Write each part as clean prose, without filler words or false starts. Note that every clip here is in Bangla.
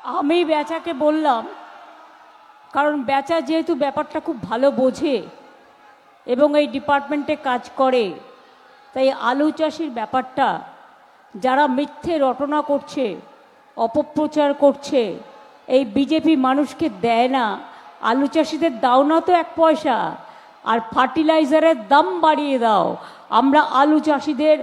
আমি বেচাকে বললাম, কারণ বেচা যেহেতু ব্যাপারটা খুব ভালো বোঝে এবং এই ডিপার্টমেন্টে কাজ করে, তাই আলু চাষির ব্যাপারটা যারা মিথ্যে রটনা করছে, অপপ্রচার করছে, এই বিজেপি মানুষকে দেয় না, আলু চাষিদের দাও না তো এক পয়সা, আর ফার্টিলাইজারের দাম বাড়িয়ে দাও। আমরা আলু চাষিদের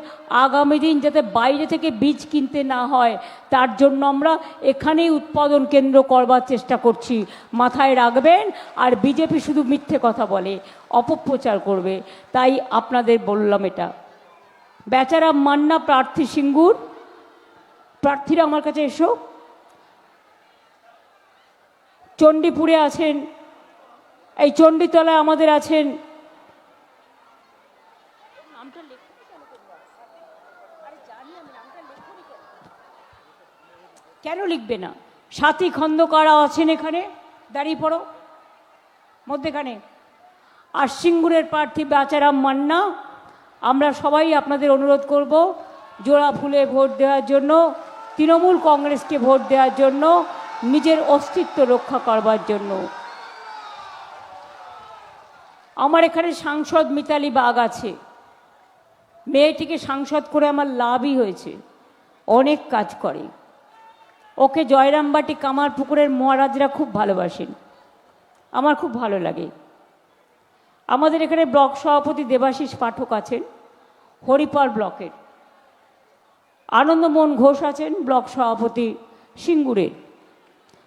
আগামী দিন যাতে বাইরে থেকে বীজ কিনতে না হয়, তার জন্য আমরা এখানেই উৎপাদন কেন্দ্র করবার চেষ্টা করছি, মাথায় রাখবেন। আর বিজেপি শুধু মিথ্যে কথা বলে, অপপ্রচার করবে, তাই আপনাদের বললাম এটা। বেচারা মান্না প্রার্থী সিঙ্গুর, প্রার্থীরা আমার কাছে এসো। চণ্ডীপুরে আছেন, এই চণ্ডীতলায় আমাদের আছেন, কেন লিখবে না? সাথী খন্দকারা আছেন এখানে, দাঁড়িয়ে পড়ো মধ্যেখানে। আর সিঙ্গুরের প্রার্থী বেচারাম মান্না, আমরা সবাই আপনাদের অনুরোধ করব জোড়া ফুলে ভোট দেওয়ার জন্য, তৃণমূল কংগ্রেসকে ভোট দেওয়ার জন্য, নিজের অস্তিত্ব রক্ষা করবার জন্য। আমার এখানে সাংসদ মিতালি বাগ আছে, মেয়েটিকে সাংসদ করে আমার লাভই হয়েছে, অনেক কাজ করে। ওকে জয়রামবাটি কামারপুকুরের মহারাজরা খুব ভালোবাসেন, আমার খুব ভালো লাগে। আমাদের এখানে ব্লক সভাপতি দেবাশিস পাঠক আছেন হরিপাল ব্লকের, আনন্দমোহন ঘোষ আছেন ব্লক সভাপতি সিঙ্গুরের,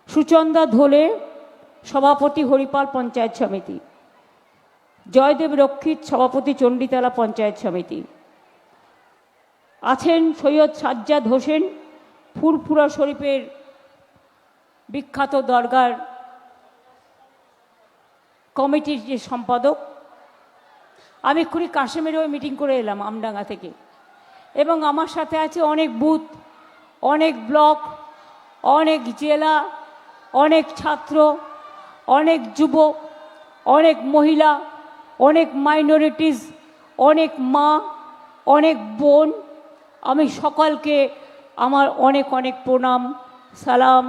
সুচন্দা ধোলে সভাপতি হরিপাল পঞ্চায়েত সমিতি, জয়দেব রক্ষিত সভাপতি চণ্ডীতলা পঞ্চায়েত সমিতি, আছেন সৈয়দ সাজ্জাদ হোসেন ফুরফুরা শরীফের বিখ্যাত দরগার কমিটির যে সম্পাদক। আমি এক্ষুনি কাশেমেরও মিটিং করে এলাম আমডাঙ্গা থেকে, এবং আমার সাথে আছে অনেক বুথ, অনেক ব্লক, অনেক জেলা, অনেক ছাত্র, অনেক যুবক, অনেক মহিলা, অনেক মাইনরিটিস, অনেক মা, অনেক বোন। আমি সকলকে আমার অনেক অনেক প্রণাম, সালাম,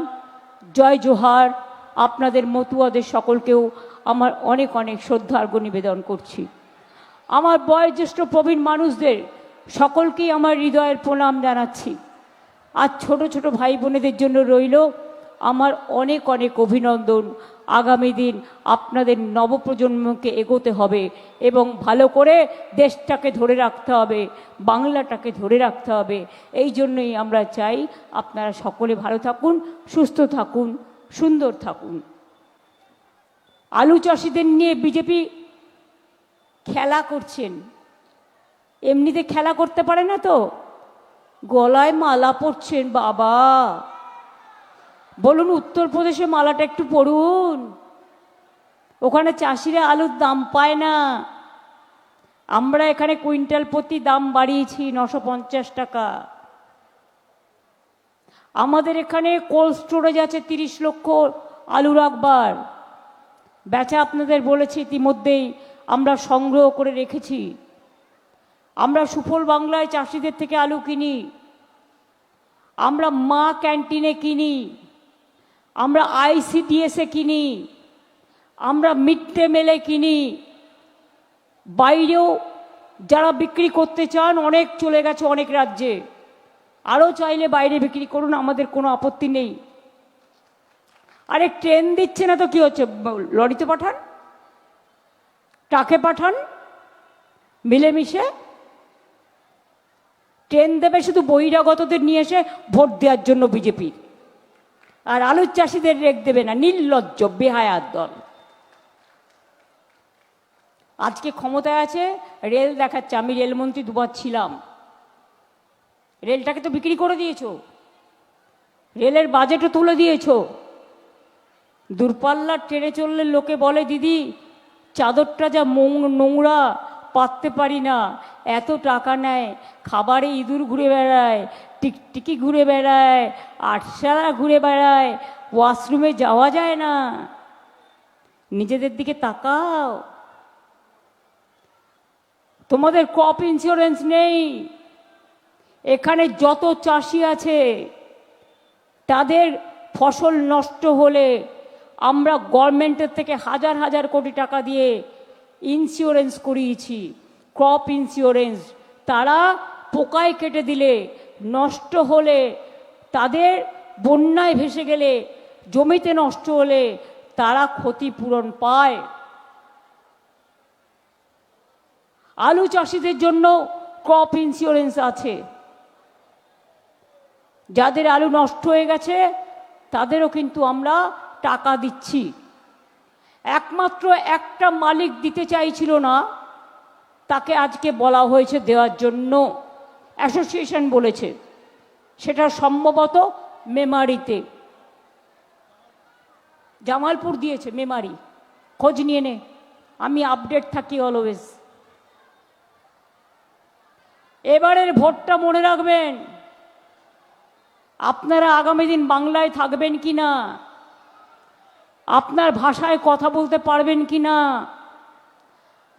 জয় জোহার। আপনাদের মতুয়াদের সকলকেও আমার অনেক অনেক শ্রদ্ধার্ঘ্য নিবেদন করছি। আমার বয়োজ্যেষ্ঠ প্রবীণ মানুষদের সকলকেই আমার হৃদয়ের প্রণাম জানাচ্ছি। আর ছোট ছোট ভাই বোনেদের জন্য রইল আমার অনেক অনেক অভিনন্দন। আগামী দিন আপনাদের নবপ্রজন্মকে এগোতে হবে এবং ভালো করে দেশটাকে ধরে রাখতে হবে, বাংলাটাকে ধরে রাখতে হবে। এই জন্যই আমরা চাই আপনারা সকলে ভালো থাকুন, সুস্থ থাকুন, সুন্দর থাকুন। আলু চাষিদের নিয়ে বিজেপি খেলা করছেন, এমনিতে খেলা করতে পারে না তো, গলায় মালা পরছেন বাবা। বলুন উত্তরপ্রদেশে মালাটা একটু পরুন, ওখানে চাষিরা আলুর দাম পায় না। আমরা এখানে কুইন্টাল প্রতি দাম বাড়িয়েছি 950 টাকা। আমাদের এখানে কোল্ড স্টোরেজ আছে 30 লক্ষ আলু রাখবার। বেচা আপনাদের বলেছি ইতিমধ্যেই আমরা সংগ্রহ করে রেখেছি। আমরা সুফল বাংলায় চাষিদের থেকে আলু কিনি, আমরা মা ক্যান্টিনে কিনি, আমরা ICDS-এ কিনি, আমরা মিড ডে মিলে কিনি। বাইরেও যারা বিক্রি করতে চান অনেক চলে গেছে অনেক রাজ্যে, আরও চাইলে বাইরে বিক্রি করুন, আমাদের কোনো আপত্তি নেই। আরে ট্রেন দিচ্ছে না তো কি হচ্ছে, লরিতে পাঠান, ট্রাকে পাঠান, মিলেমিশে। ট্রেন দেবে শুধু বহিরাগতদের নিয়ে এসে ভোট দেওয়ার জন্য বিজেপির, আর আলুর চাষিদের রেখ দেবে না। নির্লজ্জ বেহায়ার দল। আজকে ক্ষমতায় আছে, রেল দেখাচ্ছে। আমি রেলমন্ত্রী দুবার ছিলাম, রেলটাকে তো বিক্রি করে দিয়েছো, রেলের বাজেটও তুলে দিয়েছো। দূরপাল্লার ট্রেনে চললে লোকে বলে দিদি চাদরটা যা নোংরা, পাততে পারি না, এত টাকা নেয়, খাবারে ইঁদুর ঘুরে বেড়ায়, টিকটিকি ঘুরে বেড়ায়, আটসারা ঘুরে বেড়ায়, ওয়াশরুমে যাওয়া যায় না। নিজেদের দিকে তাকাও। তোমাদের ক্রপ ইন্স্যুরেন্স নেই। এখানে যত চাষি আছে তাদের ফসল নষ্ট হলে আমরা গভর্নমেন্টের থেকে হাজার হাজার কোটি টাকা দিয়ে ইন্স্যুরেন্স করিয়েছি, ক্রপ ইন্স্যুরেন্স। তারা পোকায় কেটে দিলে, নষ্ট হলে, তাদের বন্যায় ভেসে গেলে, জমিতে নষ্ট হলে তারা ক্ষতিপূরণ পায়। আলু চাষিদের জন্য ক্রপ ইন্স্যুরেন্স আছে। যাদের আলু নষ্ট হয়ে গেছে তাদেরও কিন্তু আমরা টাকা দিচ্ছি। একমাত্র একটা মালিক দিতে চাইছিল না, তাকে আজকে বলা হয়েছে দেওয়ার জন্য, অ্যাসোসিয়েশন বলেছে। সেটা সম্ভবত মেমারিতে, জামালপুর দিয়েছে, মেমারি। খোঁজ নিয়ে নে, আমি আপডেট থাকি অলওয়েজ। এবারের ভোটটা মনে রাখবেন, আপনারা আগামী দিন বাংলায় থাকবেন কি না, আপনার ভাষায় কথা বলতে পারবেন কি না,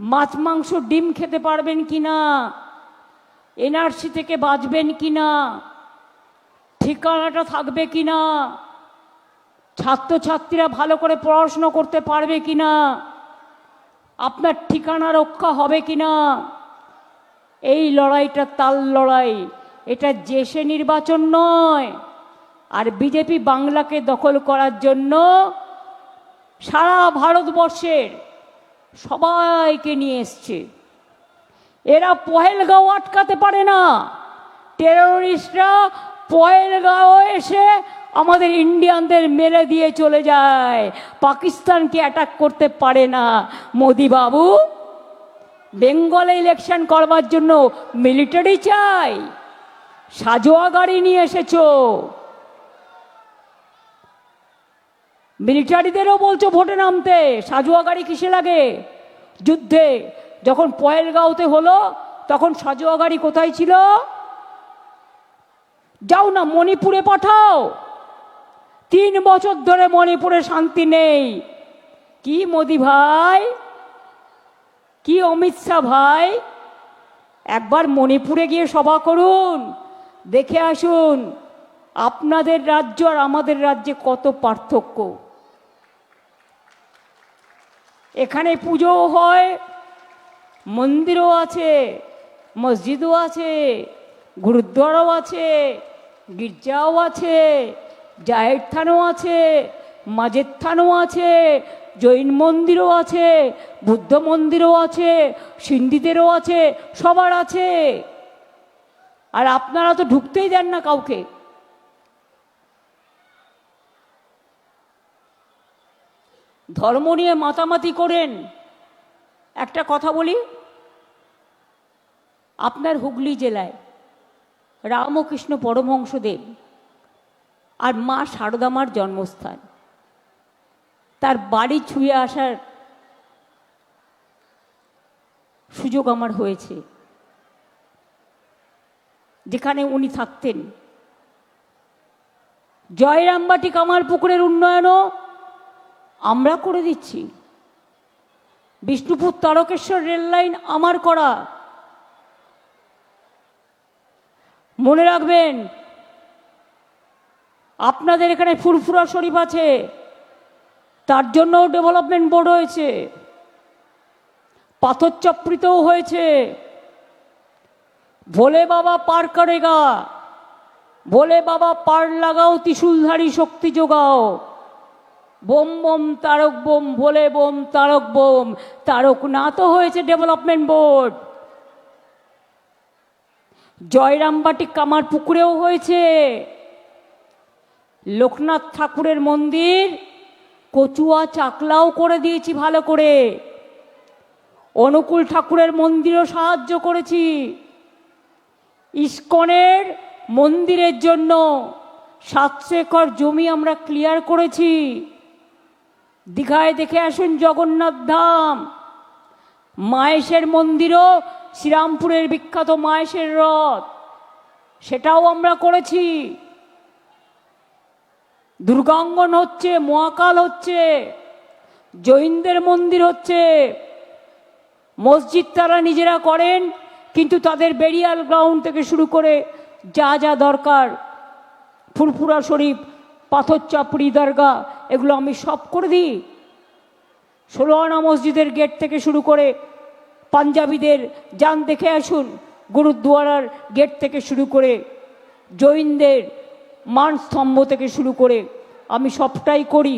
মাছ মাংস ডিম খেতে পারবেন কি না, এনআরসি থেকে বাঁচবেন কি না, ঠিকানাটা থাকবে কি না, ছাত্রছাত্রীরা ভালো করে পড়াশোনা করতে পারবে কি না, আপনার ঠিকানা রক্ষা হবে কি না। এই লড়াইটা তাল লড়াই, এটা জেসে নির্বাচন নয়। আর বিজেপি বাংলাকে দখল করার জন্য সারা ভারতবর্ষের সবাইকে নিয়ে এসছে। এরা পহেলগাঁও আটকাতে পারে না। টেররিস্টরা পহেলগাঁও এসে আমাদের ইন্ডিয়ানদের মেরে দিয়ে চলে যায়, পাকিস্তানকে অ্যাটাক করতে পারে না। মোদি বাবু, বেঙ্গলে ইলেকশন করবার জন্য মিলিটারি চাই, সাজোয়া গাড়ি নিয়ে এসেছো। মিলিটারিদেরও বলছো ভোটে নামতে, সাজোয়া গাড়ি কিসে লাগে? যুদ্ধে যখন পহেলগাঁওতে হলো তখন সাজোয়া গাড়ি কোথায় ছিল? যাও না, মণিপুরে পাঠাও। 3 বছর ধরে মণিপুরে শান্তি নেই। কি মোদি ভাই, কি অমিত শাহ ভাই, একবার মণিপুরে গিয়ে সভা করুন, দেখে আসুন আপনাদের রাজ্য আর আমাদের রাজ্যে কত পার্থক্য। এখানে পুজোও হয়, মন্দিরও আছে, মসজিদও আছে, গুরুদ্বারাও আছে, গির্জাও আছে, জাহের থানও আছে, মাঝের থানও আছে, জৈন মন্দিরও আছে, বুদ্ধ মন্দিরও আছে, সিন্ধিদেরও আছে, সবার আছে। আর আপনারা তো ঢুকতেই দেন না কাউকে। ধর্ম নিয়ে মাতামাতি করেন। একটা কথা বলি, আপনার হুগলি জেলায় রামকৃষ্ণ পরমহংসদেব আর মা শারদামার জন্মস্থান, তার বাড়ি ছুঁয়ে আসার সুযোগ আমার হয়েছে। যেখানে উনি থাকতেন, জয়রামবাটি কামারপুকুরের উন্নয়নও আমরা করে দিচ্ছি। বিষ্ণুপুর তারকেশ্বর রেল লাইন আমার করা। মনে রাখবেন, আপনাদের এখানে ফুরফুরা শরীফ আছে, তার জন্যও ডেভেলপমেন্ট বোর্ড হয়েছে, পাথর চপ্রিতেও হয়েছে। ভোলে বাবা পার করেগা, ভোলে বাবা পার লাগাও, ত্রিশূলধারী শক্তি যোগাও। বোম বোম তারক বোম, ভোলে বোম তারক বোম। তারকনাথও হয়েছে ডেভেলপমেন্ট বোর্ড। জয়রামবাটি কামারপুকুরেও হয়েছে। লোকনাথ ঠাকুরের মন্দির কচুয়া চাকলাও করে দিয়েছি ভালো করে। অনুকূল ঠাকুরের মন্দিরও সাহায্য করেছি। ইস্কনের মন্দিরের জন্য 700 একর জমি আমরা ক্লিয়ার করেছি। দীঘায় দেখে আসুন জগন্নাথ ধাম। মায়েশের মন্দিরও, শ্রীরামপুরের বিখ্যাত মায়েশের রথ, সেটাও আমরা করেছি। দুর্গাঙ্গন হচ্ছে, মহাকাল হচ্ছে, জৈনদের মন্দির হচ্ছে। মসজিদ তারা নিজেরা করেন, কিন্তু তাদের বেরিয়াল গ্রাউন্ড থেকে শুরু করে যা যা দরকার, ফুরফুরা শরীফ পাথর চাপড়ি দরগা, এগুলো আমি সব করে দিই। 16 আনা মসজিদের গেট থেকে শুরু করে পাঞ্জাবিদের যান দেখে আসুন, গুরুদ্বারার গেট থেকে শুরু করে জৈনদের মানস্তম্ভ থেকে শুরু করে আমি সবটাই করি।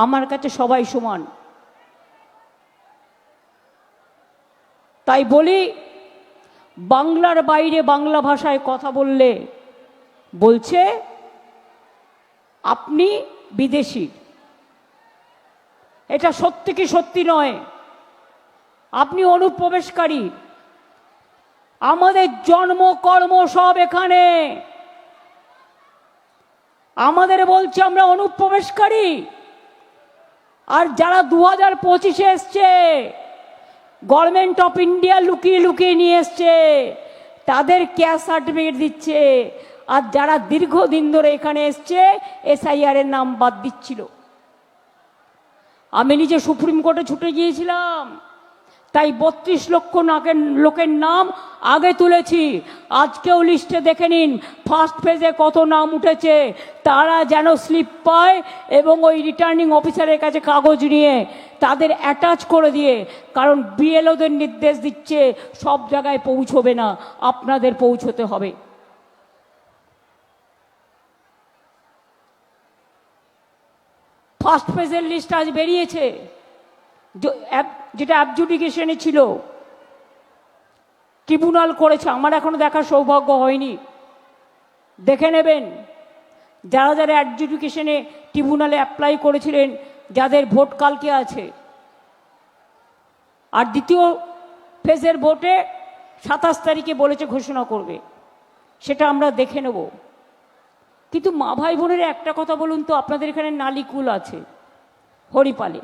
আমার কাছে সবাই সমান। তাই বলি, বাংলার বাইরে বাংলা ভাষায় কথা বললে বলছে আপনি বিদেশি। এটা সত্যি কি সত্যি নয়? আপনি অনুপ্রবেশকারী। আমাদের জন্ম কর্ম সব এখানে। আমাদের বলছে আমরা অনুপ্রবেশকারী। আর যারা 2025-এ এসছে, গভর্নমেন্ট অফ ইন্ডিয়া লুকিয়ে লুকিয়ে নিয়ে এসছে, তাদের ক্যাস্ট সার্টিফিকেট দিচ্ছে। আর যারা দীর্ঘদিন ধরে এখানে এসছে, SIR এর নাম বাদ দিচ্ছিল। আমি নিজে সুপ্রিম কোর্টে ছুটে গিয়েছিলাম, তাই 32 লক্ষ লোকের নাম আগে তুলেছি। আজকেও লিস্টে দেখে নিন, ফার্স্ট ফেজে কত নাম উঠেছে। তারা যেন স্লিপ পায় এবং ওই রিটার্নিং অফিসারের কাছে কাগজ নিয়ে তাদের অ্যাটাচ করে দিয়ে, কারণ BLOদের নির্দেশ দিচ্ছে সব জায়গায় পৌঁছবে না, আপনাদের পৌঁছতে হবে। ফার্স্ট ফেজের লিস্ট আজ বেরিয়েছে, যেটা অ্যাডজুডিকেশনে ছিল, ট্রিব্যুনাল করেছে। আমার এখনো দেখার সৌভাগ্য হয়নি, দেখে নেবেন। যারা যারা অ্যাডজুডিকেশনে ট্রিব্যুনালে অ্যাপ্লাই করেছিলেন, যাদের ভোট কালকে আছে। আর দ্বিতীয় ফেজের ভোটে 27 তারিখে বলেছে ঘোষণা করবে, সেটা আমরা দেখে নেব। কিন্তু মা ভাই বোনের একটা কথা বলুন তো, আপনাদের এখানে নালিকুল আছে হরিপালে।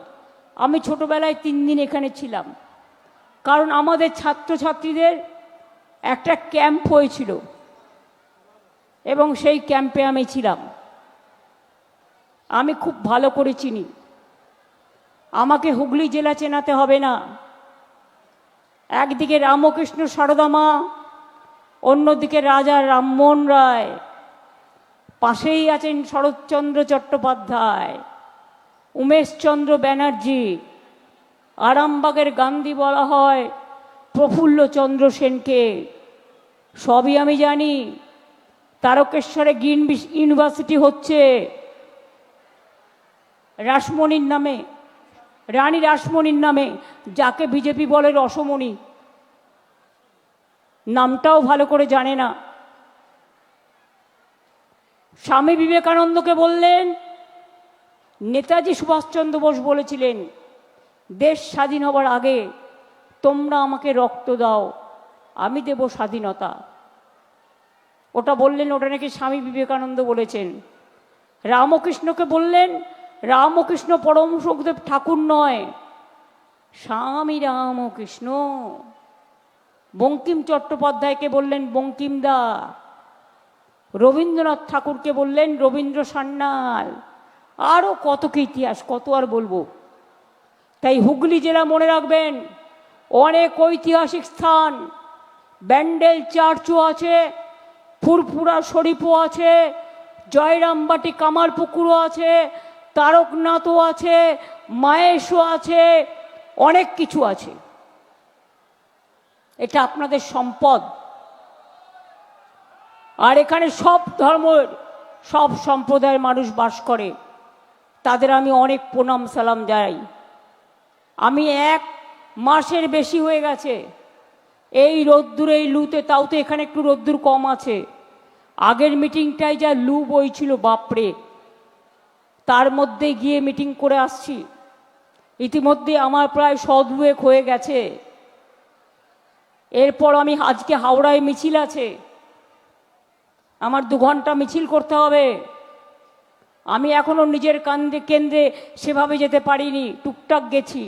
আমি ছোটবেলায় 3 দিন এখানে ছিলাম, কারণ আমাদের ছাত্রছাত্রীদের একটা ক্যাম্প হয়েছিল এবং সেই ক্যাম্পে আমি ছিলাম। আমি খুব ভালো করে চিনি। আমাকে হুগলি জেলা চেনাতে হবে না। একদিকে রামকৃষ্ণ সারদা মা, অন্যদিকে রাজা রামমোহন রায়, পাশেই আছেন শরৎচন্দ্র চট্টোপাধ্যায়, উমেশচন্দ্র ব্যানার্জি। আরামবাগের গান্ধী বলা হয় প্রফুল্লচন্দ্র সেনকে, সবই আমি জানি। তারকেশ্বরে গ্রিন ইউনিভার্সিটি হচ্ছে রাসমণির নামে, রানী রাসমণির নামে, যাকে বিজেপি বলে রসমণি, নামটাও ভালো করে জানে না। স্বামী বিবেকানন্দকে বললেন, নেতাজি সুভাষচন্দ্র বোস বলেছিলেন, দেশ স্বাধীন হবার আগে তোমরা আমাকে রক্ত দাও, আমি দেব স্বাধীনতা। ওটা বললেন, ওটা নাকি স্বামী বিবেকানন্দ বলেছেন। রামকৃষ্ণকে বললেন, রামকৃষ্ণ পরমহংসদেব ঠাকুর নয়, স্বামী রামকৃষ্ণ। বঙ্কিম চট্টোপাধ্যায়কে বললেন বঙ্কিমদা। রবীন্দ্রনাথ ঠাকুরকে বললেন রবীন্দ্র সান্যাল। আরও কত কি ইতিহাস, কত আর বলবো। তাই হুগলি জেলা মনে রাখবেন, অনেক ঐতিহাসিক স্থান, ব্যান্ডেল চার্চও আছে, ফুরফুরা শরীফও আছে, জয়রামবাটি কামারপুকুরও আছে, তারকনাথও আছে, মায়েশও আছে, অনেক কিছু আছে। এটা আপনাদের সম্পদ। আর এখানে সব ধর্মের, সব সম্প্রদায়ের মানুষ বাস করে, তাদের আমি অনেক প্রণাম সালাম জানাই। আমি 1 মাসের বেশি হয়ে গেছে এই রোদ্দুরে, এই লুতে, তাও তো এখানে একটু রোদ্দুর কম আছে। আগের মিটিংটাই যা লু বইছিল বাপরে, তার মধ্যে গিয়ে মিটিং করে আসছি। ইতিমধ্যে আমার প্রায় 100 হয়ে গেছে। এরপর আমি আজকে হাওড়ায় মিছিল আছে, আমার 2 ঘন্টা মিছিল করতে হবে। আমি এখনো নিজের কেন্দ্রে সেভাবে যেতে পারিনি, টুকটাক গেছি,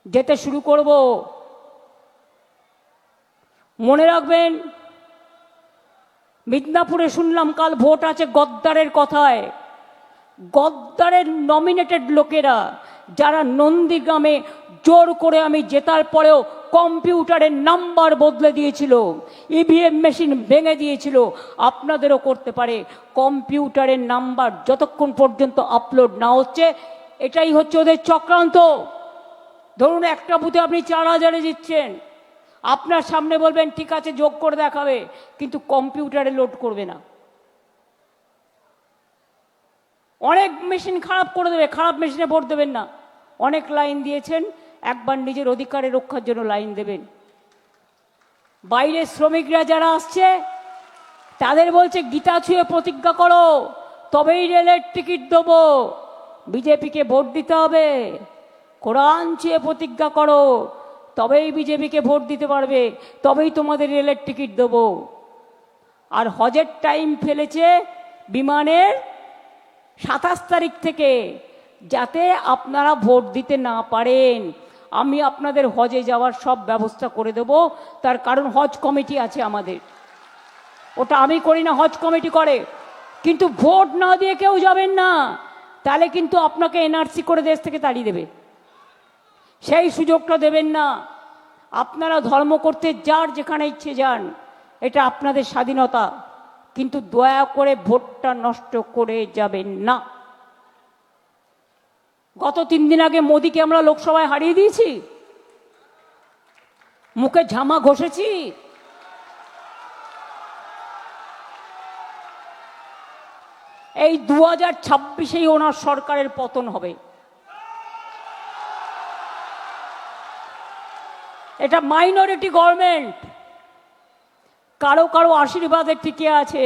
যেতে শুরু করব। মনে রাখবেন, মিদনাপুরে শুনলাম কাল ভোট আছে গদ্দারের কথায়। গদ্দারের নমিনেটেড লোকেরা, যারা নন্দীগ্রামে জোর করে আমি জেতার পরেও কম্পিউটারের নাম্বার বদলে দিয়েছিল, ইভিএম মেশিন ভেঙে দিয়েছিল। আপনাদেরও করতে পারে। কম্পিউটারের নাম্বার যতক্ষণ পর্যন্ত আপলোড না হচ্ছে, এটাই হচ্ছে ওদের চক্রান্ত। ধরুন একটা বুথে আপনি 4000-এ জিতছেন, আপনার সামনে বলবেন ঠিক আছে যোগ করে দেখাবে, কিন্তু কম্পিউটারে লোড করবে না। অনেক মেশিন খারাপ করে দেবে, খারাপ মেশিনে ভোট দেবেন না। অনেক লাইন দিয়েছেন, একবার নিজের অধিকারের রক্ষার জন্য লাইন দেবেন। বাইরের শ্রমিকরা যারা আসছে তাদের বলছে গীতা ছুঁয়ে প্রতিজ্ঞা করো, তবেই রেলের টিকিট দেবো। বিজেপিকে ভোট দিতে হবে। কোরআন ছুঁয়ে প্রতিজ্ঞা করো, তবেই বিজেপিকে ভোট দিতে পারবে, তবেই তোমাদের রেলের টিকিট দেবো। আর হজের টাইম ফেলেছে বিমানের 27 তারিখ থেকে, যাতে আপনারা ভোট দিতে না পারেন। আমি আপনাদের হজে যাওয়ার সব ব্যবস্থা করে দেব। তার কারণ হজ কমিটি আছে আমাদের, ওটা আমি করি না, হজ কমিটি করে। কিন্তু ভোট না দিয়ে কেউ যাবেন না, তাহলে কিন্তু আপনাকে এনআরসি করে দেশ থেকে তাড়িয়ে দেবে। সেই সুযোগটা দেবেন না। আপনারা ধর্ম করতে যার যেখানে ইচ্ছে যান, এটা আপনাদের স্বাধীনতা, কিন্তু দয়া করে ভোটটা নষ্ট করে যাবেন না। গত 3 দিন আগে মোদিকে আমরা লোকসভায় হারিয়ে দিয়েছি, মুখে ঝামা ঘষেছি। এই 2026-এই ওনার সরকারের পতন হবে। এটা মাইনরিটি গভর্নমেন্ট, কারো কারো আশীর্বাদে টিকে আছে,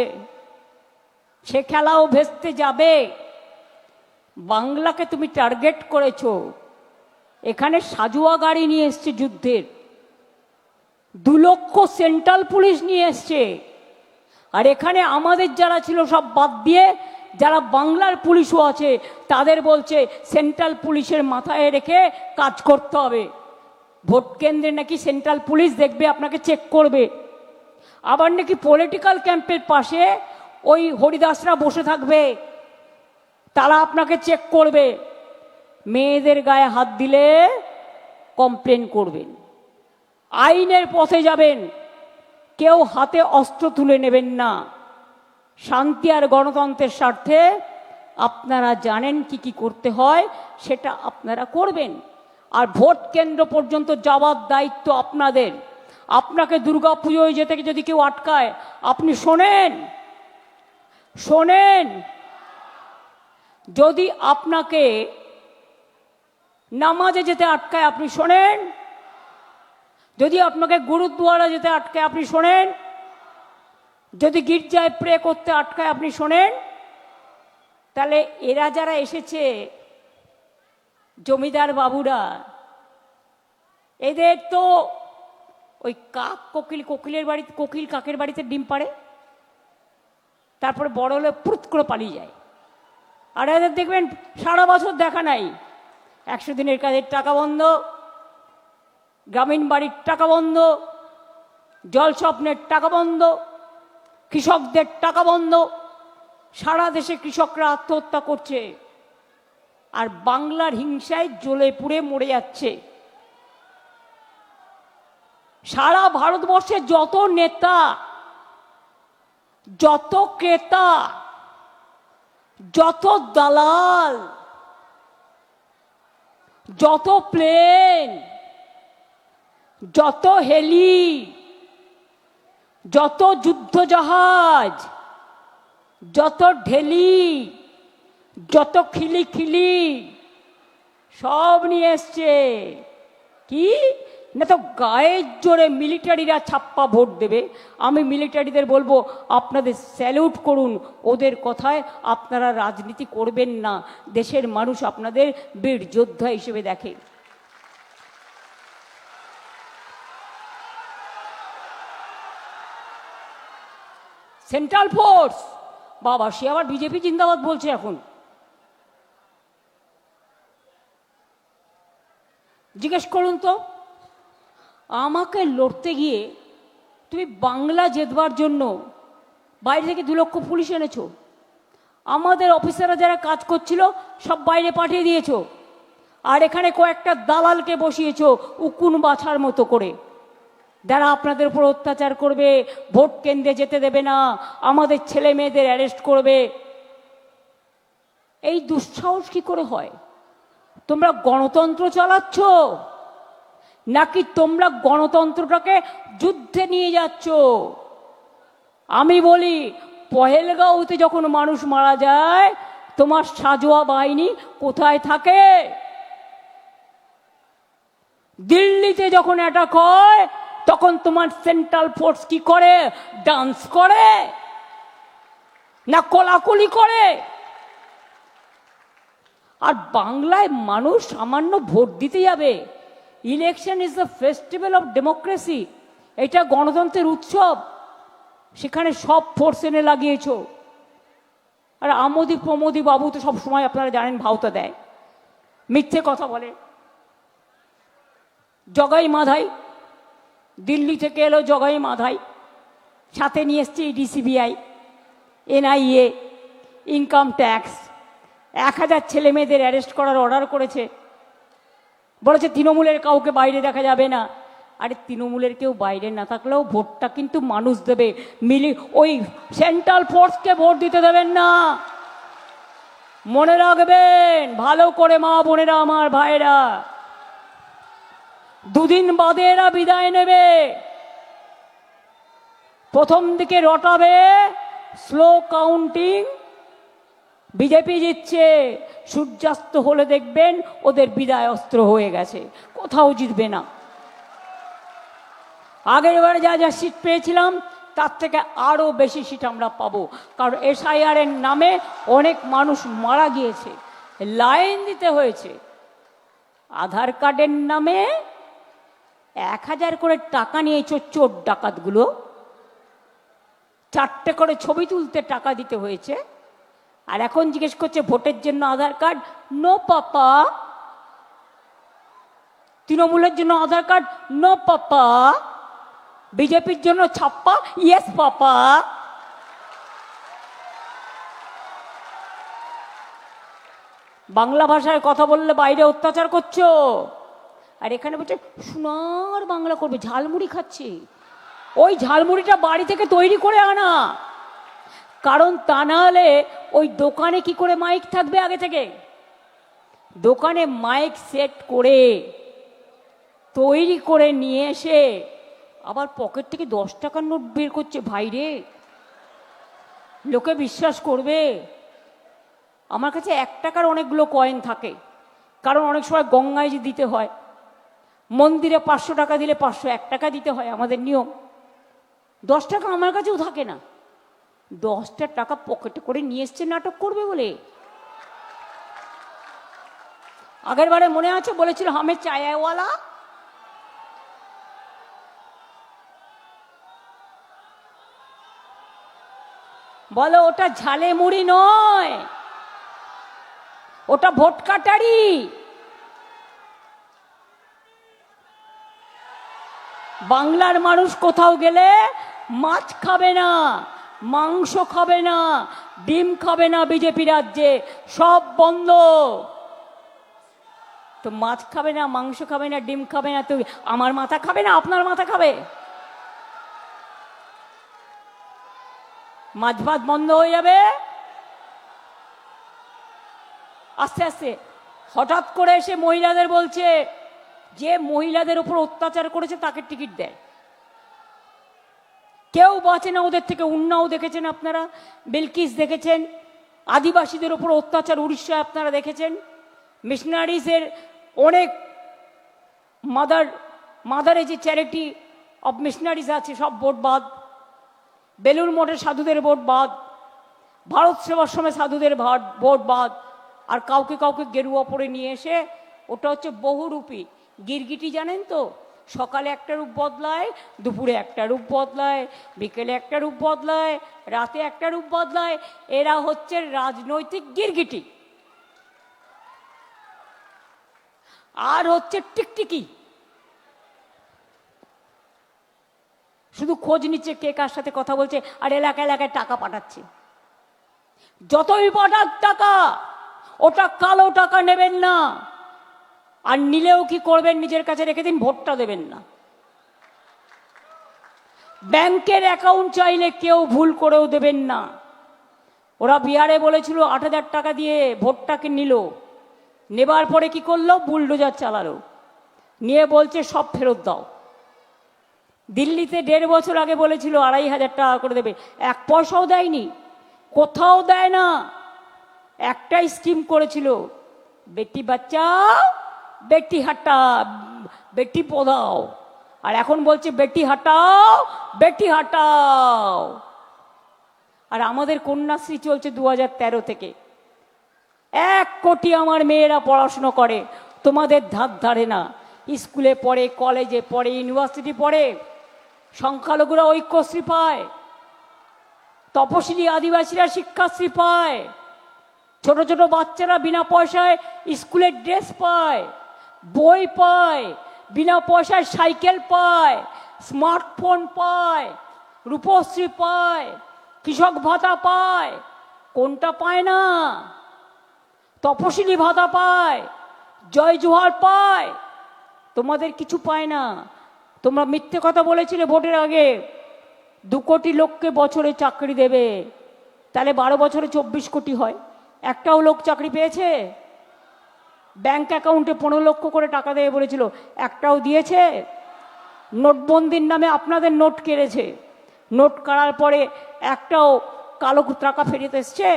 সে খেলাও ভেস্তে যাবে। বাংলাকে তুমি টার্গেট করেছো, এখানে সাজুয়া গাড়ি নিয়ে এসছে যুদ্ধের, 2 লক্ষ সেন্ট্রাল পুলিশ নিয়ে এসছে। আর এখানে আমাদের যারা ছিল সব বাদ দিয়ে যারা বাংলার পুলিশও আছে, তাদের বলছে সেন্ট্রাল পুলিশের মাথায় রেখে কাজ করতে হবে। ভোট কেন্দ্রে নাকি সেন্ট্রাল পুলিশ দেখবে, আপনাকে চেক করবে। আবার নাকি পলিটিক্যাল ক্যাম্পের পাশে ওই হরিদাসরা বসে থাকবে, তারা আপনাকে চেক করবে। মেয়েদের গায়ে হাত দিলে কমপ্লেন করবেন, আইনের পথে যাবেন, কেউ হাতে অস্ত্র তুলে নেবেন না। শান্তি আর গণতন্ত্রের স্বার্থে আপনারা জানেন কি কি করতে হয়, সেটা আপনারা করবেন। আর ভোট কেন্দ্র পর্যন্ত যাওয়ার দায়িত্ব আপনাদের। আপনাকে দুর্গা পুজোয় যেতে যদি কেউ আটকায়, আপনি শোনেন, যদি আপনাকে নামাজে যেতে আটকায় আপনি শোনেন, যদি আপনাকে গুরুদ্বারা যেতে আটকায় আপনি শোনেন, যদি গির্জায় প্রে করতে আটকায় আপনি শোনেন। তাহলে এরা যারা এসেছে জমিদার বাবুরা, এদের তো ওই কাক কোকিলের বাড়িতে, কোকিল কাকের বাড়িতে ডিম পাড়ে, তারপরে বড় হলে পুরুত করে পালিয়ে যায়। আর এদের দেখবেন সারা বছর দেখা নাই। 100 দিনের কাজের টাকা বন্ধ, গ্রামীণ বাড়ির টাকা বন্ধ, জল স্বপ্নের টাকা বন্ধ, কৃষকদের টাকা বন্ধ। সারা দেশে কৃষকরা আত্মহত্যা করছে, আর বাংলার হিংসায় জ্বলে পুড়ে মরে যাচ্ছে। সারা ভারতবর্ষে যত নেতা, যত ক্রেতা, যত দালাল, যত প্লেন, যত হেলি, যত যুদ্ধজাহাজ, যত ঢেলি, যত খিলি সব নিয়ে এসছে। কি না, তো গায়ের জোরে মিলিটারিরা ছাপ্পা ভোট দেবে। আমি মিলিটারিদের বলবো আপনাদের স্যালুট করুন, ওদের কথায় আপনারা রাজনীতি করবেন না। দেশের মানুষ আপনাদের বীর যোদ্ধা হিসেবে দেখে। সেন্ট্রাল ফোর্স, বাবা সে আবার বিজেপি জিন্দাবাদ বলছে এখন। জিজ্ঞেস করুন তো, আমাকে লড়তে গিয়ে তুমি বাংলা জেতবার জন্য বাইরে থেকে 2 লক্ষ পুলিশ এনেছো, আমাদের অফিসাররা যারা কাজ করছিল সব বাইরে পাঠিয়ে দিয়েছো। আর এখানে কয়েকটা দালালকে বসিয়েছো উকুন বাছার মতো করে, যারা আপনাদের উপর অত্যাচার করবে, ভোট কেন্দ্রে যেতে দেবে না, আমাদের ছেলে মেয়েদের অ্যারেস্ট করবে। এই দুঃসাহস কি করে হয়? তোমরা গণতন্ত্র চালাচ্ছ নাকি তোমরা গণতন্ত্রটাকে যুদ্ধে নিয়ে যাচ্ছ? আমি বলি, পহেলগাঁওতে যখন মানুষ মারা যায়, তোমার সাজোয়া বাহিনী কোথায় থাকে? দিল্লিতে যখন অ্যাটাক হয় তখন তোমার সেন্ট্রাল ফোর্স কি করে? ডান্স করে না কোলাকুলি করে? আর বাংলায় মানুষ সামান্য ভোট দিতে যাবে? Election is the festival of democracy, এটা গণতন্ত্রের উৎসব, সেখানে সব ফোর্স এনে লাগিয়েছ। আর আমোদি প্রমোদি বাবু তো সব সময় আপনারা জানেন ভাওতা দেয়, মিথ্যে কথা বলে। জগাই মাধাই দিল্লি থেকে এলো, জগাই মাধাই সাথে নিয়ে এসছে ডিসিবিআই, এনআইএ, ইনকাম ট্যাক্স, 1000 ছেলে মেয়েদের অ্যারেস্ট করার অর্ডার করেছে। বলেছে তৃণমূলের কাউকে বাইরে দেখা যাবে না। আরে তৃণমূলের কেউ বাইরে না থাকলেও ভোটটা কিন্তু মানুষ দেবে, ওই সেন্ট্রাল ফোর্সকে ভোট দিতে দেবেন না। মনে রাখবেন ভালো করে মা বোনেরা, আমার ভাইরা, দুদিন বাদে এরা বিদায় নেবে। প্রথম দিকে রটাবে, স্লো কাউন্টিং, বিজেপি জিতছে, সূর্যাস্ত হলে দেখবেন ওদের বিদায় অস্ত্র হয়ে গেছে, কোথাও জিতবে না। আগের বারে যা যা সিট পেয়েছিলাম তার থেকে আরো বেশি সিট আমরা পাবো, কারণ এসআইআর এর নামে অনেক মানুষ মারা গিয়েছে, লাইন দিতে হয়েছে। আধার কার্ডের নামে 1000 করে টাকা নিয়েছো চোর ডাকাতগুলো, 4টে করে ছবি তুলতে টাকা দিতে হয়েছে। আর এখন জিজ্ঞেস করছে ভোটের জন্য আধার কার্ড, নো পাপা। তৃণমূলের জন্য আধার কার্ড, নো পাপা। বিজেপির জন্য ছাপ্পা, ইয়েস পাপা। বাংলা ভাষায় কথা বললে বাইরে অত্যাচার করছো, আর এখানে বলছে সোনার বাংলা করবে, ঝালমুড়ি খাচ্ছে। ওই ঝালমুড়িটা বাড়ি থেকে তৈরি করে আনা, কারণ তা না হলে ওই দোকানে কি করে মাইক থাকবে? আগে থেকে দোকানে মাইক সেট করে তৈরি করে নিয়ে এসে আবার পকেট থেকে 10 টাকার নোট বের করছে। ভাইরে, লোকে বিশ্বাস করবে? আমার কাছে 1 টাকার অনেকগুলো কয়েন থাকে, কারণ অনেক সময় গঙ্গায় যে দিতে হয়, মন্দিরে 500 টাকা দিলে 501 টাকা দিতে হয়, আমাদের নিয়ম। 10 টাকা আমার কাছেও থাকে না। 10টা টাকা পকেটে করে নিয়ে এসছে নাটক করবে বলে। আগের বারে মনে আছে বলেছিল হামে চায়াওয়ালা, বলো ওটা ঝালে মুড়ি নয়, ওটা ভোট কাটারি। বাংলার মানুষ কোথাও গেলে মাছ খাবে না, মাংস খাবে না, ডিম খাবে না। বিজেপি রাজ্যে সব বন্ধ। তো মাছ খাবে না, মাংস খাবে না, ডিম খাবে না, তো আমার মাথা খাবে না, আপনার মাথা খাবে? মাছ ভাত বন্ধ হয়ে যাবে আস্তে আস্তে। হঠাৎ করে এসে মহিলাদের বলছে যে মহিলাদের উপর অত্যাচার করেছে তাকে টিকিট দেয়। কেউ বাঁচে না ওদের থেকে। উন্নাও দেখেছেন আপনারা, বিলকিস দেখেছেন, আদিবাসীদের উপর অত্যাচার উড়িষ্যায় আপনারা দেখেছেন। মিশনারিজের অনেক মাদারে যে চ্যারিটি অব মিশনারিজ আছে সব ভোট বাদ, বেলুর মঠে সাধুদের ভোট বাদ, ভারত সেবাশ্রমে সাধুদের ভোট বাদ, আর কাউকে কাউকে গেরুয়া পরে নিয়ে এসে, ওটা হচ্ছে বহুরূপী গিরগিটি, জানেন তো? সকালে একটা রূপ বদলায়, দুপুরে একটা রূপ বদলায়, বিকেলে একটা রূপ বদলায়, রাতে একটা রূপ বদলায়। এরা হচ্ছে রাজনৈতিক গিরগিটি। আর হচ্ছে টিকটিকি, শুধু খোঁজ নিচ্ছে কে কার সাথে কথা বলছে, আর এলাকায় এলাকায় টাকা পাঠাচ্ছে। যতই পাঠাক টাকা, ওটা কালো টাকা নেবেন না। আর নিলেও কি করবেন, নিজের কাছে রেখে দিন, ভোটটা দেবেন না। ব্যাংকের অ্যাকাউন্ট চাইলে কেউ ভুল করেও দেবেন না। ওরা বিহারে বলেছিল 8,000 টাকা দিয়ে ভোটটাকে নিল, নেবার পরে কি করলো, বুলডোজার চালালো, নিয়ে বলছে সব ফেরত দাও। দিল্লিতে 1.5 বছর আগে বলেছিল 2,500 টাকা করে দেবে, 1 পয়সাও দেয়নি, কোথাও দেয় না। একটাই স্কিম করেছিল, বেটি বাঁচাও বেটি হটাও বেটি পড়াও, আর এখন বলছে বেটি হটাও বেটি হটাও। আর আমাদের কন্যাশ্রী চলছে 2013 থেকে। 1 কোটি আমার মেয়েরা পড়াশুনো করে, তোমাদের ধার ধারে না। স্কুলে পড়ে, কলেজে পড়ে, ইউনিভার্সিটি পড়ে, সংখ্যালঘুরা ঐক্যশ্রী পায়, তপশিলি আদিবাসীরা শিক্ষাশ্রী পায়, ছোট ছোট বাচ্চারা বিনা পয়সায় স্কুলের ড্রেস পায়, বই পায়, বিনা পয়সায় সাইকেল পায়, স্মার্টফোন পায়, রূপশ্রী পায়, কৃষক ভাতা পায়। কোনটা পায় না? তপশিলি ভাতা পায়, জয় জোহার পায়, তোমাদের কিছু পায় না। তোমরা মিথ্যে কথা বলেছিলে ভোটের আগে, 2 কোটি লোককে বছরে চাকরি দেবে, তাহলে 12 বছরে 24 কোটি হয়। একটাও লোক চাকরি পেয়েছে? ব্যাংক অ্যাকাউন্টে 15 লক্ষ করে টাকা দেবে বলেছিল, একটাও দিয়েছে? নোটবন্দির নামে আপনাদের নোট কেড়েছে, নোট কাড়ার পরে একটাও কালো টাকা ফেরত এসছে?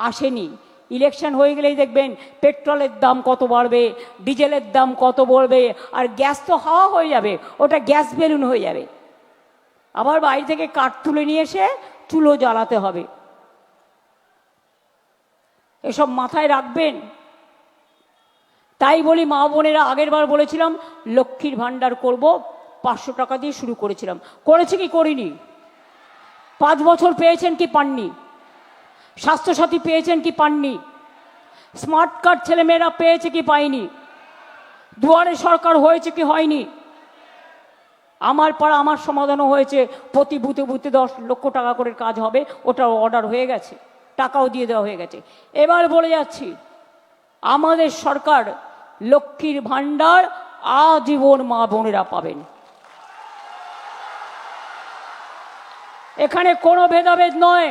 আসেনি। ইলেকশন হয়ে গেলেই দেখবেন পেট্রোলের দাম কত বাড়বে, ডিজেলের দাম কত বাড়বে, আর গ্যাস তো হাওয়া হয়ে যাবে, ওটা গ্যাস বেলুন হয়ে যাবে। আবার বাইরে থেকে কাঠ তুলে নিয়ে এসে চুলো জ্বালাতে হবে। এসব মাথায় রাখবেন। তাই বলি মা বোনেরা, আগের বার বলেছিলাম লক্ষ্মীর ভাণ্ডার করব, 500 টাকা দিয়ে শুরু করেছিলাম, করেছে কি করিনি? 5 বছর পেয়েছেন কি পাননি? স্বাস্থ্যসাথী পেয়েছেন কি পাননি? স্মার্ট কার্ড ছেলেমেয়েরা পেয়েছে কি পায়নি? দুয়ারে সরকার হয়েছে কি হয়নি? আমার পাড়া আমার সমাধানও হয়েছে, প্রতি বুথে বুথে 10 লক্ষ টাকা করে কাজ হবে, ওটাও অর্ডার হয়ে গেছে, টাকাও দিয়ে দেওয়া হয়ে গেছে। এবার বলে যাচ্ছি, আমাদের সরকার লক্ষ্মীর ভাণ্ডার আজীবন মা বোনেরা পাবেন। এখানে কোনো ভেদাভেদ নয়।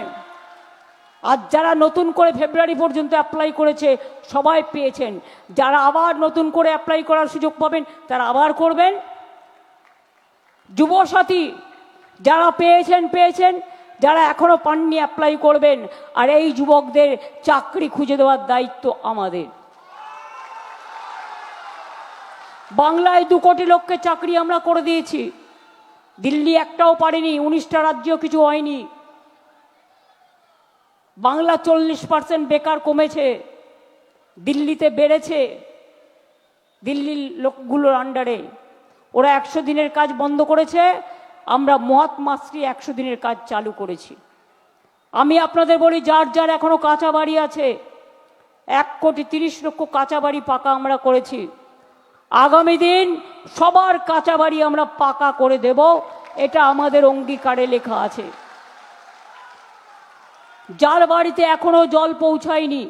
আর যারা নতুন করে ফেব্রুয়ারি পর্যন্ত অ্যাপ্লাই করেছে সবাই পেয়েছেন, যারা আবার নতুন করে অ্যাপ্লাই করার সুযোগ পাবেন তারা আবার করবেন। যুবসাথী যারা পেয়েছেন পেয়েছেন, যারা এখনো পাননি অ্যাপ্লাই করবেন। আর এই যুবকদের চাকরি খুঁজে দেওয়ার দায়িত্ব আমাদের। বাংলায় 2 কোটি লোককে চাকরি আমরা করে দিয়েছি, দিল্লি একটাও পারেনি, 19টা রাজ্যেও কিছু হয়নি। বাংলা 40% বেকার কমেছে, দিল্লিতে বেড়েছে। দিল্লির লোকগুলোর আন্ডারে ওরা 100 দিনের কাজ বন্ধ করেছে, আমরা মহাত্মাশ্রী 100 দিনের কাজ চালু করেছি। আমি আপনাদের বলি, যার যার এখনো কাঁচা বাড়ি আছে, 1,30,00,000 কাঁচা বাড়ি পাকা আমরা করেছি। আগামী দিন সবার কাঁচা বাড়ি আমরা পাকা করে দেব, এটা আমাদের অঙ্গীকারে লেখা আছে। যার বাড়িতে এখনো জল পৌঁছায়নি,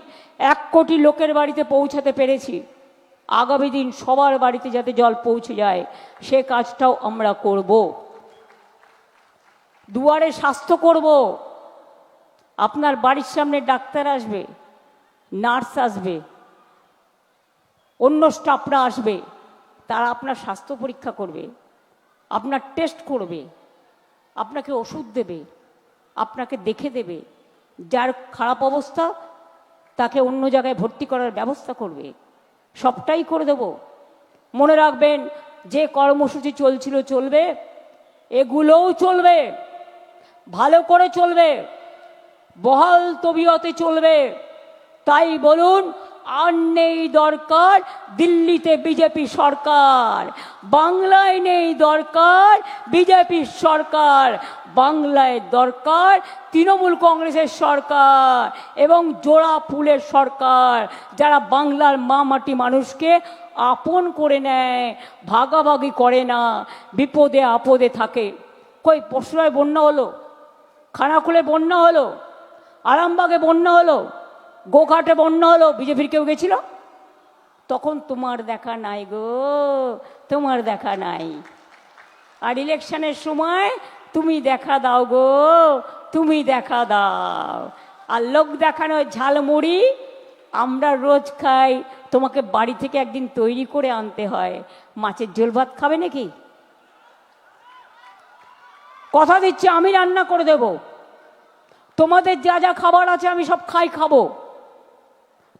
1 কোটি লোকের বাড়িতে পৌঁছাতে পেরেছি। আগামী দিন সবার বাড়িতে যাতে জল পৌঁছে যায় সে কাজটাও আমরা করব। দুয়ারে স্বাস্থ্য করব, আপনার বাড়ির সামনে ডাক্তার আসবে, নার্স আসবে, অন্য স্টাফরা আসবে, তারা আপনার স্বাস্থ্য পরীক্ষা করবে, আপনার টেস্ট করবে, আপনাকে ওষুধ দেবে, আপনাকে দেখে দেবে। যার খারাপ অবস্থা তাকে অন্য জায়গায় ভর্তি করার ব্যবস্থা করবে, সবটাই করে দেব। মনে রাখবেন, যে কর্মসূচি চলছিল চলবে, এগুলোও চলবে, ভালো করে চলবে, বহাল তবিয়তে চলবে। তাই বলুন, আর নেই দরকার দিল্লিতে বিজেপি সরকার, বাংলায় নেই দরকার বিজেপি সরকার, বাংলায় দরকার তৃণমূল কংগ্রেসের সরকার এবং জোড়া ফুলের সরকার, যারা বাংলার মা মাটি মানুষকে আপন করে নেয়, ভাগাভাগি করে না, বিপদে আপদে থাকে। কই পরশুরায় বন্যা হলো, খানাকুলে বন্যা হলো, আরামবাগে বন্যা হলো, গোঘাটে বন্যা হলো, বিজেপির কেউ গেছিল? তখন তোমার দেখা নাই গো, তোমার দেখা নাই। আর ইলেকশনের সময় তুমি দেখা দাও গো, তুমি দেখা দাও। আর লোক দেখানো ঝালমুড়ি আমরা রোজ খাই, তোমাকে বাড়ি থেকে একদিন তৈরি করে আনতে হয়। মাছের ঝোল ভাত খাবে নাকি? কথা দিচ্ছি আমি রান্না করে দেব, তোমাদের যা যা খাবার আছে আমি সব খাবো।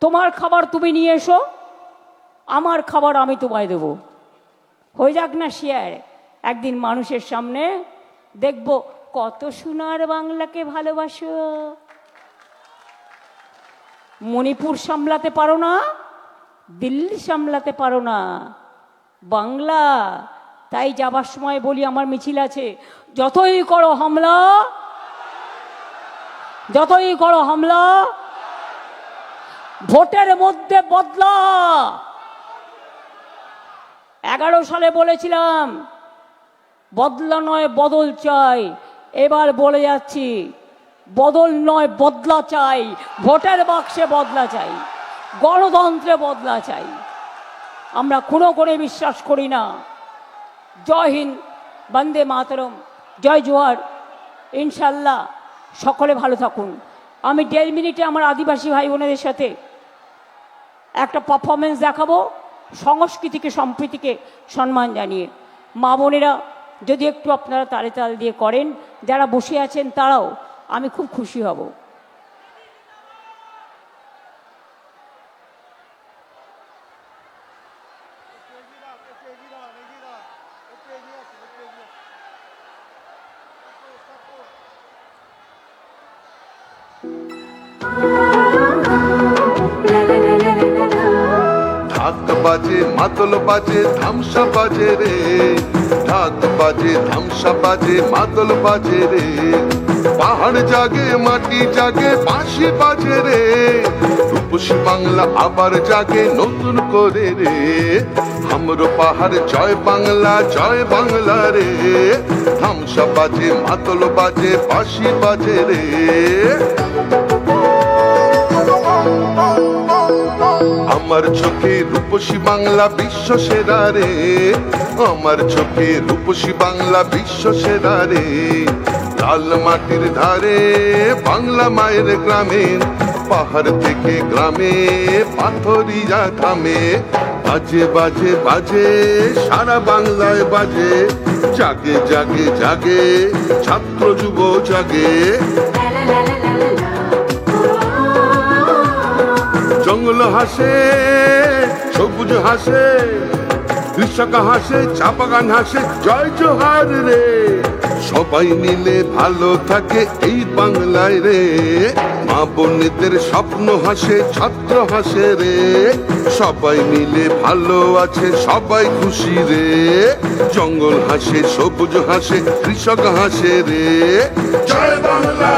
তোমার খাবার তুমি নিয়ে এসো, আমার খাবার আমি তোমায় দেবো। হয়ে যাক না শেয়ার, একদিন মানুষের সামনে দেখবো কত সোনার বাংলাকে ভালোবাসো। মণিপুর সামলাতে পারো না, দিল্লি সামলাতে পারো না, বাংলা। তাই যাবার সময় বলি, আমার মিছিল আছে, যতই করো হামলা, যতই করো হামলা, ভোটের মধ্যে বদলা। 11 সালে বলেছিলাম বদলা নয় বদল চাই, এবার বলে যাচ্ছি বদল নয় বদলা চাই। ভোটের বাক্সে বদলা চাই, গণতন্ত্রে বদলা চাই। আমরা কোনো করে বিশ্বাস করি না। জয় হিন্দ, বন্দে মাতরম, জয় জোহার। ইনশাল্লাহ সকলে ভালো থাকুন। আমি 1.5 মিনিটে আমার আদিবাসী ভাই বোনেদের সাথে একটা পারফরমেন্স দেখাবো, সংস্কৃতিকে সম্প্রীতিকে সম্মান জানিয়ে। মা বোনেরা যদি একটু আপনারা তালে তাল দিয়ে করেন, যারা বসে আছেন তারাও, আমি খুব খুশি হব। ঢাক বাজে মাদল বাজে ধামসা বাজে রে, ঢাক বাজে ধামসা বাজে মাদল বাজে রে। পাহাড় জাগে মাটি জাগে বাঁশি বাজে রে, রূপসী বাংলা আবার জাগে নতুন করে রে। হামরো পাহাড় জয় বাংলা রে। ধামসা বাজে মাদল বাজে বাঁশি বাজে রে। আমার চোখে রূপসী বাংলা বিশ্ব সেরা রে, আমার চোখে রূপসী বাংলা বিশ্ব সেরা রে। লাল মাটির ধারে বাংলা মায়ের গ্রামে, পাহাড় থেকে গ্রামে পাথরিয়া থামে। বাজে বাজে বাজে সারা বাংলায় বাজে, জাগে জাগে জাগে ছাত্র যুব জাগে। জঙ্গল হাসে সবুজ হাসে, কৃষক হাসে চা বাগান হাসে, জয় জোহার রে। সবাই মিলে ভালো থাকে এই বাংলায় রে। মা বোনেদের স্বপ্ন হাসে, ছাত্র হাসে রে। সবাই মিলে ভালো আছে, সবাই খুশি রে। জঙ্গল হাসে সবুজ হাসে, কৃষক হাসে রে। জয় বাংলা।